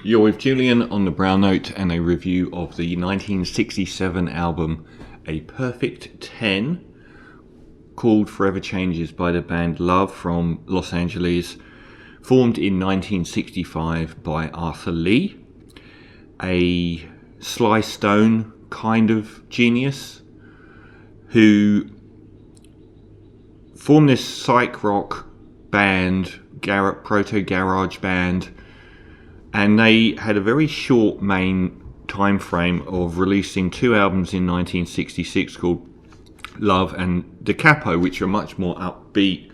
You're with Julian on the Brown Note and a review of the 1967 album A Perfect 10, called Forever Changes, by the band Love from Los Angeles, formed in 1965 by Arthur Lee, a Sly Stone kind of genius, who formed this psych rock band, proto-garage band, and they had a very short main time frame of releasing two albums in 1966 called Love and Da Capo, which are much more upbeat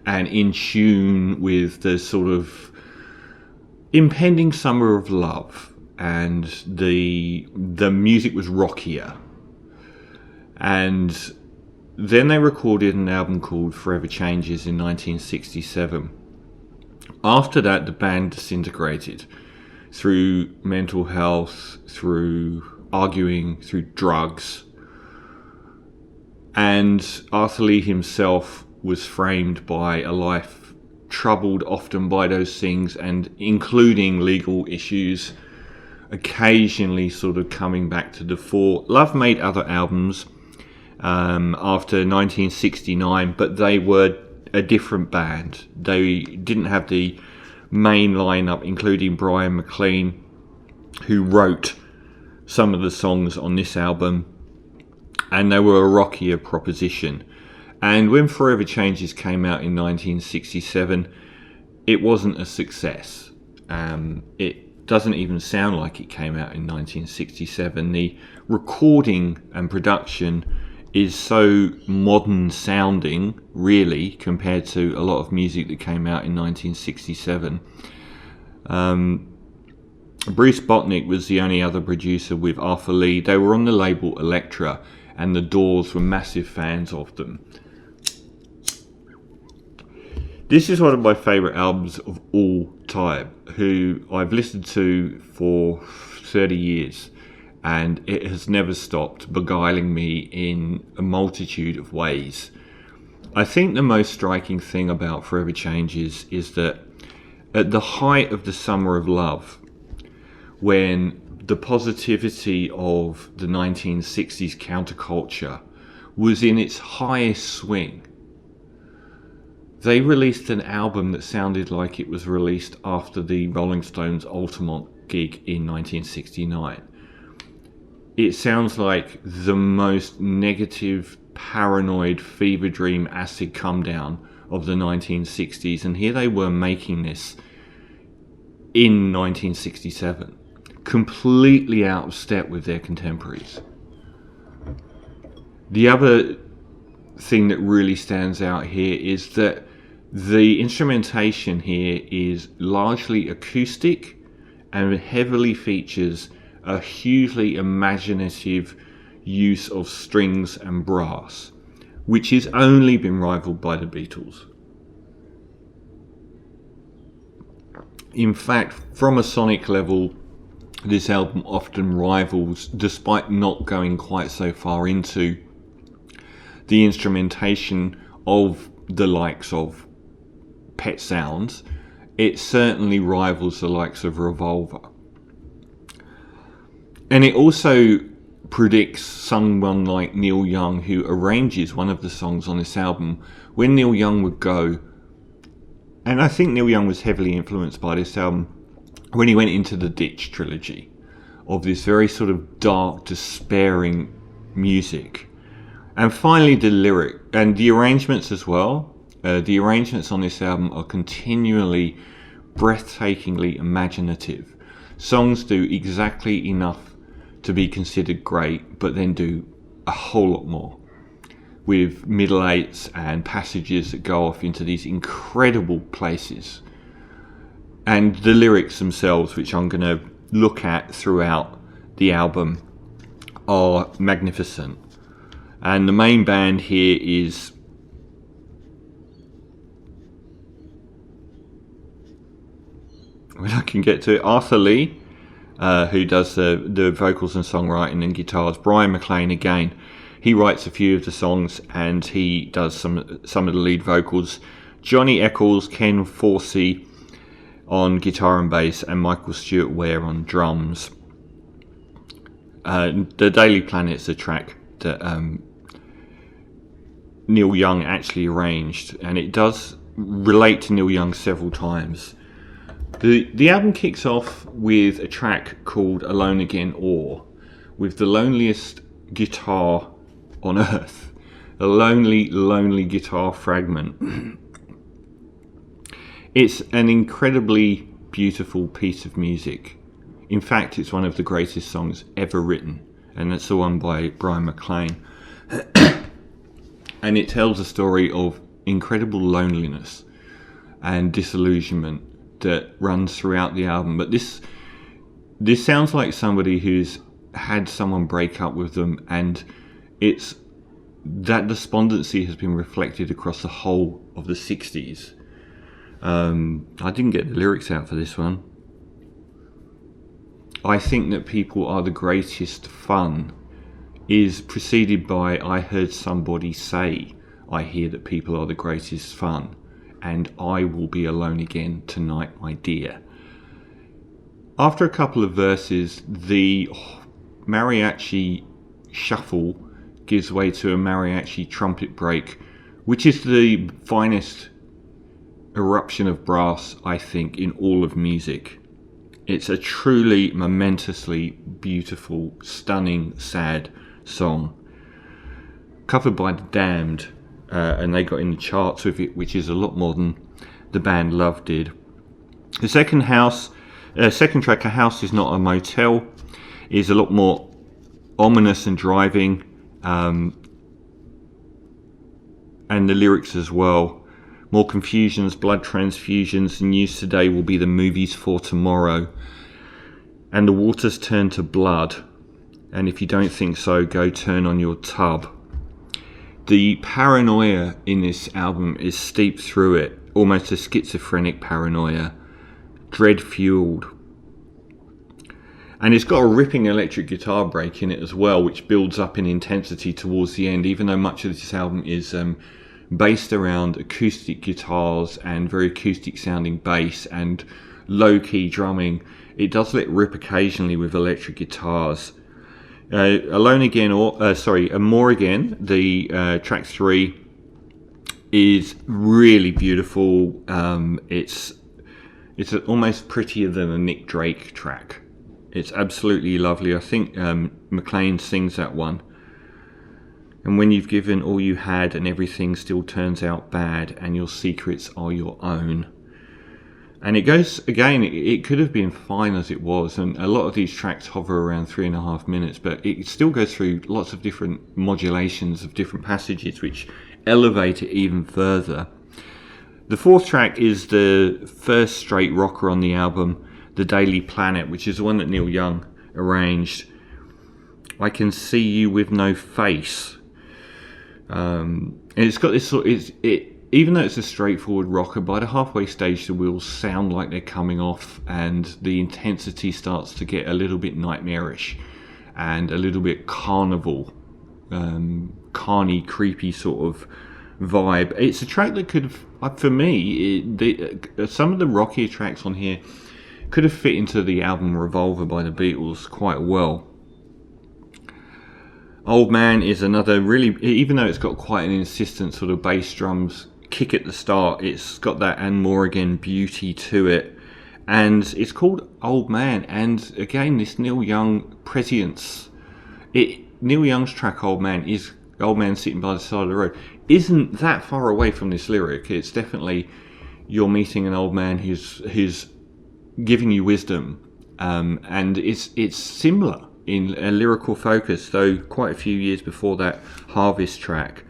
and in tune with the sort of impending summer of love, and the music was rockier. And then they recorded an album called Forever Changes in 1967. After that, the band disintegrated through mental health, through arguing, through drugs. And Arthur Lee himself was framed by a life troubled often by those things, and including legal issues, occasionally sort of coming back to the fore. Love made other albums after 1969, but they were a different band. They didn't have the main lineup, including Brian McLean, who wrote some of the songs on this album, and they were a rockier proposition. And when Forever Changes came out in 1967, it wasn't a success. It doesn't even sound like it came out in 1967. The recording and production is so modern sounding, really, compared to a lot of music that came out in 1967. Bruce Botnick was the only other producer with Arthur Lee. They were on the label Elektra, and the Doors were massive fans of them. This is one of my favourite albums of all time, who I've listened to for 30 years. And it has never stopped beguiling me in a multitude of ways. I think the most striking thing about Forever Changes is that at the height of the summer of love, when the positivity of the 1960s counterculture was in its highest swing, they released an album that sounded like it was released after the Rolling Stones' Altamont gig in 1969. It sounds like the most negative, paranoid, fever dream, acid come down of the 1960s. And here they were making this in 1967, completely out of step with their contemporaries. The other thing that really stands out here is that the instrumentation here is largely acoustic and heavily features a hugely imaginative use of strings and brass, which has only been rivaled by the Beatles. In fact, from a sonic level, this album often rivals, despite not going quite so far into the instrumentation of the likes of Pet Sounds, it certainly rivals the likes of Revolver. And it also predicts someone like Neil Young, who arranges one of the songs on this album, when Neil Young would go, and I think Neil Young was heavily influenced by this album, when he went into the Ditch trilogy, of this very sort of dark, despairing music. And finally the lyric, and the arrangements as well. The arrangements on this album are continually breathtakingly imaginative. Songs do exactly enough to be considered great, but then do a whole lot more, with middle eights and passages that go off into these incredible places. And the lyrics themselves, which I'm going to look at throughout the album, are magnificent. And the main band here is when I can get to it, Arthur Lee, who does the vocals and songwriting and guitars. Brian McLean again, he writes a few of the songs and he does some of the lead vocals. Johnny Eccles, Ken Forsey on guitar and bass, and Michael Stuart Ware on drums. The Daily Planet's a track that Neil Young actually arranged, and it does relate to Neil Young several times. The album kicks off with a track called Alone Again, or with the loneliest guitar on earth. A lonely guitar fragment. It's an incredibly beautiful piece of music. In fact, it's one of the greatest songs ever written, and that's the one by Brian McLean. And it tells a story of incredible loneliness and disillusionment that runs throughout the album. But this sounds like somebody who's had someone break up with them, and it's that despondency has been reflected across the whole of the 60s. I didn't get the lyrics out for this one. I think that people are the greatest fun is preceded by I heard somebody say, I hear that people are the greatest fun, and I will be alone again tonight, my dear. After a couple of verses, the mariachi shuffle gives way to a mariachi trumpet break, which is the finest eruption of brass, I think, in all of music. It's a truly momentously beautiful, stunning, sad song, covered by The Damned, and they got in the charts with it, which is a lot more than the band Love did. The second track, A House Is Not a Motel, is a lot more ominous and driving, and the lyrics as well. More confusions, blood transfusions, the news today will be the movies for tomorrow. And the waters turn to blood. And if you don't think so, go turn on your tub. The paranoia in this album is steeped through it, almost a schizophrenic paranoia, dread-fueled. And it's got a ripping electric guitar break in it as well, which builds up in intensity towards the end, even though much of this album is based around acoustic guitars and very acoustic sounding bass and low-key drumming. It does let rip occasionally with electric guitars. Alone Again, and More Again, the track 3, is really beautiful. It's almost prettier than a Nick Drake track. It's absolutely lovely. I think McLean sings that one. And when you've given all you had and everything still turns out bad and your secrets are your own. And it goes, again, it could have been fine as it was, and a lot of these tracks hover around 3.5 minutes, but it still goes through lots of different modulations of different passages which elevate it even further. The fourth track is the first straight rocker on the album, The Daily Planet, which is the one that Neil Young arranged. I can see you with no face. And it's got this sort of, even though it's a straightforward rocker, by the halfway stage the wheels sound like they're coming off, and the intensity starts to get a little bit nightmarish and a little bit carnival, carny, creepy sort of vibe. It's a track that could have, for me, some of the rockier tracks on here could have fit into the album Revolver by the Beatles quite well. Old Man is another really, even though it's got quite an insistent sort of bass drums kick at the start, it's got that And More Again beauty to it, and it's called Old Man. And again, this Neil Young prescience, Neil Young's track Old Man is Old Man Sitting by the Side of the Road, isn't that far away from this lyric. It's definitely, you're meeting an old man who's giving you wisdom, and it's similar in a lyrical focus, though quite a few years before that Harvest track.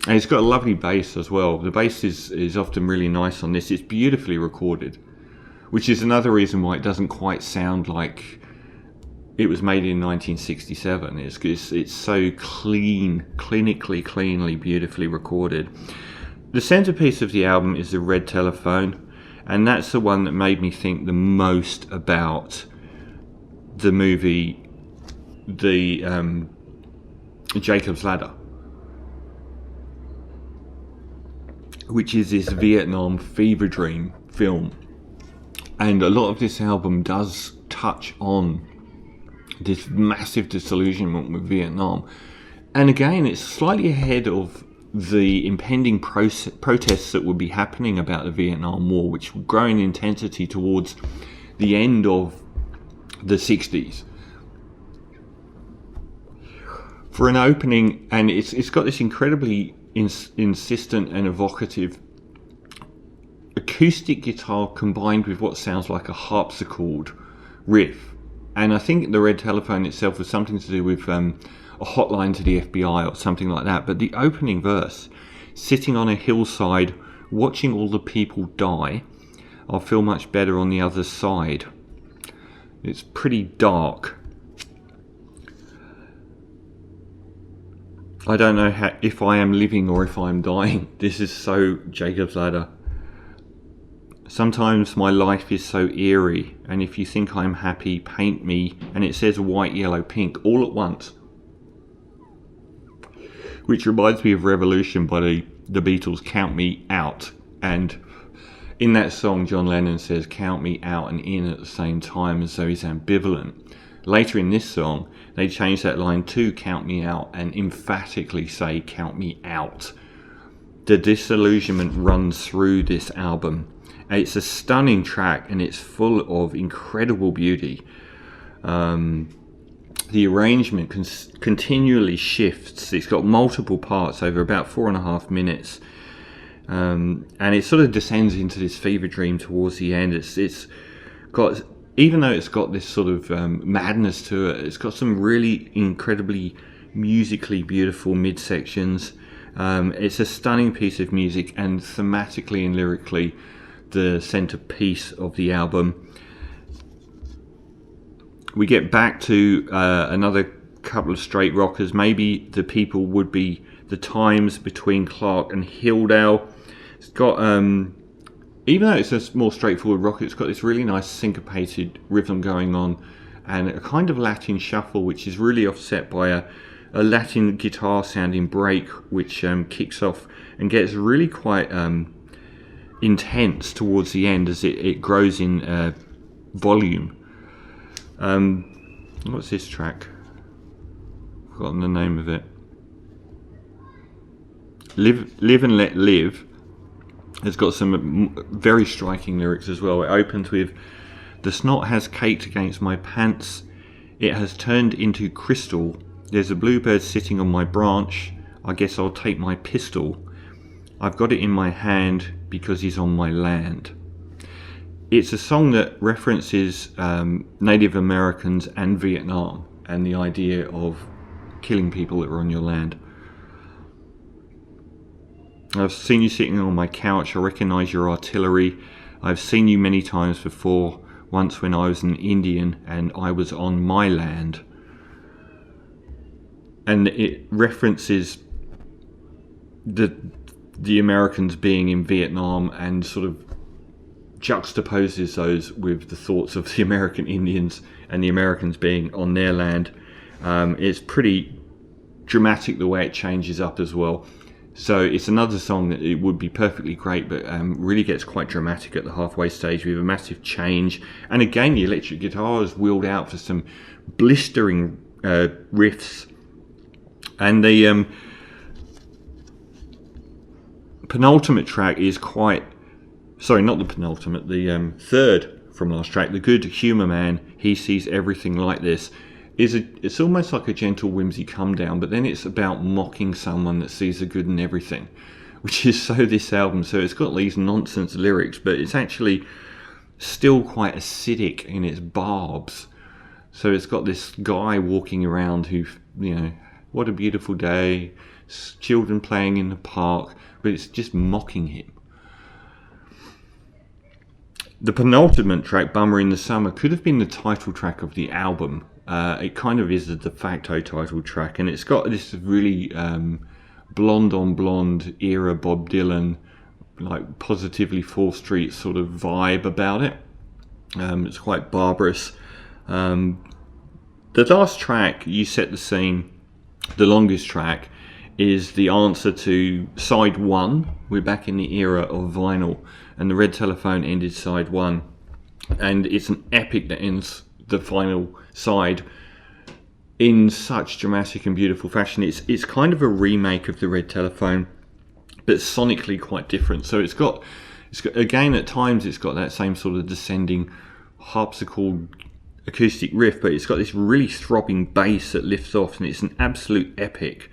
And it's got a lovely bass as well. The bass is often really nice on this. It's beautifully recorded, which is another reason why it doesn't quite sound like it was made in 1967. It's so clinically, cleanly, beautifully recorded. The centerpiece of the album is the Red Telephone, and that's the one that made me think the most about the movie, the Jacob's Ladder, which is this Vietnam fever dream film. And a lot of this album does touch on this massive disillusionment with Vietnam. And again, it's slightly ahead of the impending protests that would be happening about the Vietnam War, which would grow in intensity towards the end of the 60s. For an opening, and it's got this incredibly insistent and evocative acoustic guitar combined with what sounds like a harpsichord riff. And I think the Red Telephone itself was something to do with a hotline to the FBI or something like that. But the opening verse, sitting on a hillside, watching all the people die, I'll feel much better on the other side. It's pretty dark. I don't know if I am living or if I'm dying. This is so Jacob's Ladder. Sometimes my life is so eerie, and if you think I'm happy, paint me. And it says white, yellow, pink all at once. Which reminds me of Revolution by the Beatles, Count Me Out. And in that song, John Lennon says count me out and in at the same time, as though he's ambivalent. Later in this song, they change that line to count me out and emphatically say count me out. The disillusionment runs through this album. It's a stunning track and it's full of incredible beauty. The arrangement continually shifts. It's got multiple parts over about 4.5 minutes. And it sort of descends into this fever dream towards the end. It's got, even though it's got this sort of madness to it, it's got some really incredibly musically beautiful midsections. It's a stunning piece of music, and thematically and lyrically the centerpiece of the album. We get back to another couple of straight rockers. Maybe the people would be the times between Clark and Hilldale. It's got, even though it's a more straightforward rock, it's got this really nice syncopated rhythm going on, and a kind of Latin shuffle, which is really offset by a Latin guitar sounding break, which kicks off and gets really quite intense towards the end as it grows in volume. What's this track? I've forgotten the name of it. Live and Let Live has got some very striking lyrics as well. It opens with, the snot has caked against my pants, it has turned into crystal, there's a bluebird sitting on my branch, I guess I'll take my pistol, I've got it in my hand because he's on my land. It's a song that references Native Americans and Vietnam and the idea of killing people that are on your land. I've seen you sitting on my couch, I recognise your artillery. I've seen you many times before, once when I was an Indian and I was on my land. And it references the Americans being in Vietnam and sort of juxtaposes those with the thoughts of the American Indians and the Americans being on their land. It's pretty dramatic the way it changes up as well. So it's another song that it would be perfectly great, but really gets quite dramatic at the halfway stage with a massive change. And again, the electric guitar is wheeled out for some blistering riffs. And the penultimate track is quite... Sorry, not the penultimate, the third from last track, The Good Humour Man, He Sees Everything Like This. It's almost like a gentle whimsy come down, but then it's about mocking someone that sees the good in everything, which is so this album. So it's got these nonsense lyrics, but it's actually still quite acidic in its barbs. So it's got this guy walking around who, you know, what a beautiful day, children playing in the park, but it's just mocking him. The penultimate track, Bummer in the Summer, could have been the title track of the album. It kind of is the de facto title track, and it's got this really blonde on blonde era Bob Dylan, like Positively 4th Street sort of vibe about it. It's quite barbarous. The last track, You Set the Scene, the longest track, is the answer to side 1. We're back in the era of vinyl, and the Red Telephone ended side 1, and it's an epic that ends the final side in such dramatic and beautiful fashion. It's kind of a remake of the Red Telephone, but sonically quite different. So it's got again, at times it's got that same sort of descending harpsichord acoustic riff, but it's got this really throbbing bass that lifts off, and it's an absolute epic.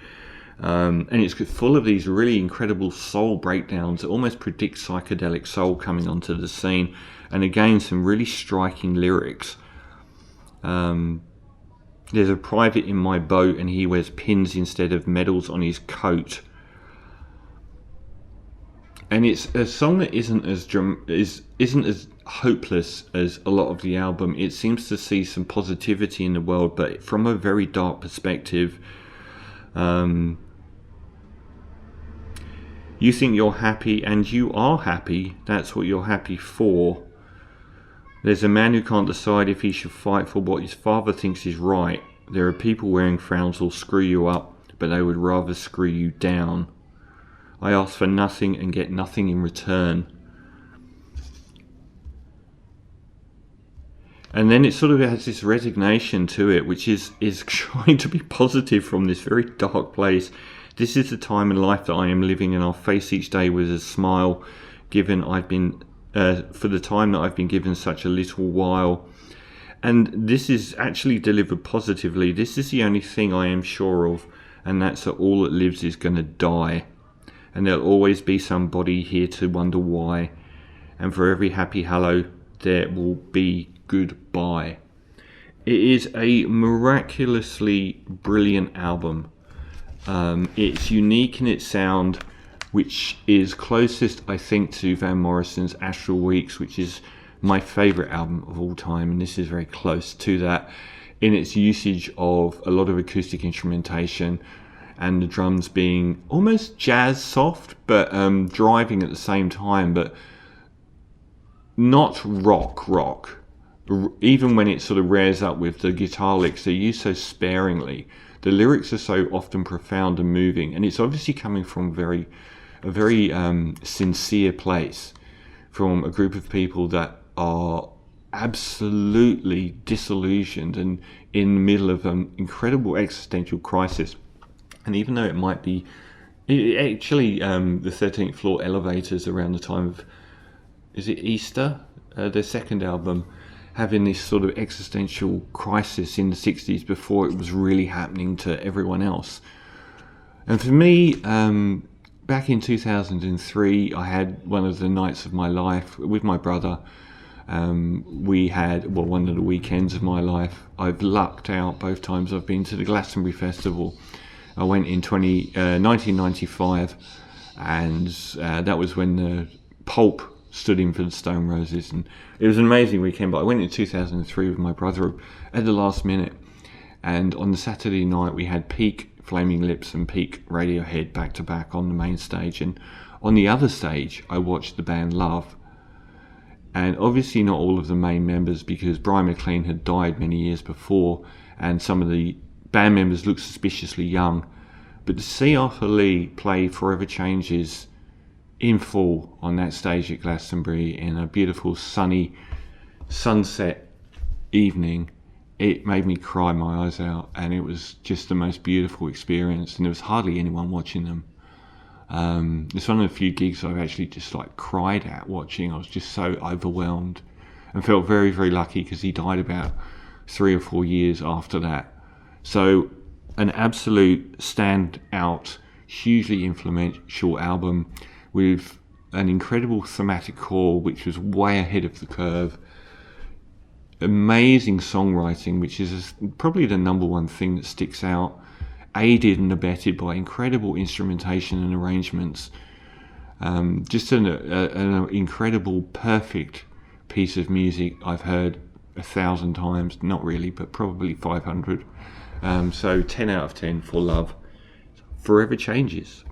And it's full of these really incredible soul breakdowns that almost predict psychedelic soul coming onto the scene, and again some really striking lyrics. There's a private in my boat and he wears pins instead of medals on his coat. And it's a song that isn't as hopeless as a lot of the album. It seems to see some positivity in the world, but from a very dark perspective. You think you're happy, and you are happy. That's what you're happy for. There's a man who can't decide if he should fight for what his father thinks is right. There are people wearing frowns who'll screw you up, but they would rather screw you down. I ask for nothing and get nothing in return. And then it sort of has this resignation to it, which is trying to be positive from this very dark place. This is the time in life that I am living, and I'll face each day with a smile, given I've been for the time that I've been given such a little while. And this is actually delivered positively. This is the only thing I am sure of, and that's that all that lives is going to die. And there'll always be somebody here to wonder why. And for every happy hello, there will be goodbye. It is a miraculously brilliant album. It's unique in its sound, which is closest, I think, to Van Morrison's Astral Weeks, which is my favourite album of all time, and this is very close to that in its usage of a lot of acoustic instrumentation, and the drums being almost jazz soft, but driving at the same time, but not rock. Even when it sort of rears up with the guitar licks, they're used so sparingly. The lyrics are so often profound and moving, and it's obviously coming from a very sincere place, from a group of people that are absolutely disillusioned and in the middle of an incredible existential crisis. And even though it might be actually the 13th Floor Elevators around the time of, is it Easter, their second album, having this sort of existential crisis in the 60s before it was really happening to everyone else. And for me, back in 2003, I had one of the nights of my life with my brother. We had, one of the weekends of my life. I've lucked out both times I've been to the Glastonbury Festival. I went in 1995, and that was when the Pulp stood in for the Stone Roses, and it was an amazing weekend. But I went in 2003 with my brother at the last minute, and on the Saturday night we had Peak Flaming Lips and Peak Radiohead back to back on the main stage, and on the other stage I watched the band Love, and obviously not all of the main members, because Brian McLean had died many years before, and some of the band members looked suspiciously young. But to see Arthur Lee play Forever Changes in full on that stage at Glastonbury in a beautiful sunny sunset evening, it made me cry my eyes out, and it was just the most beautiful experience, and there was hardly anyone watching them. It's one of the few gigs I've actually just cried at watching. I was just so overwhelmed, and felt very, very lucky, because he died about 3 or 4 years after that. So an absolute standout, hugely influential album with an incredible thematic core, which was way ahead of the curve. Amazing songwriting, which is probably the number one thing that sticks out, aided and abetted by incredible instrumentation and arrangements. Just an incredible, perfect piece of music I've heard 1,000 times, not really, but probably 500. So 10 out of 10 for Love. Forever Changes.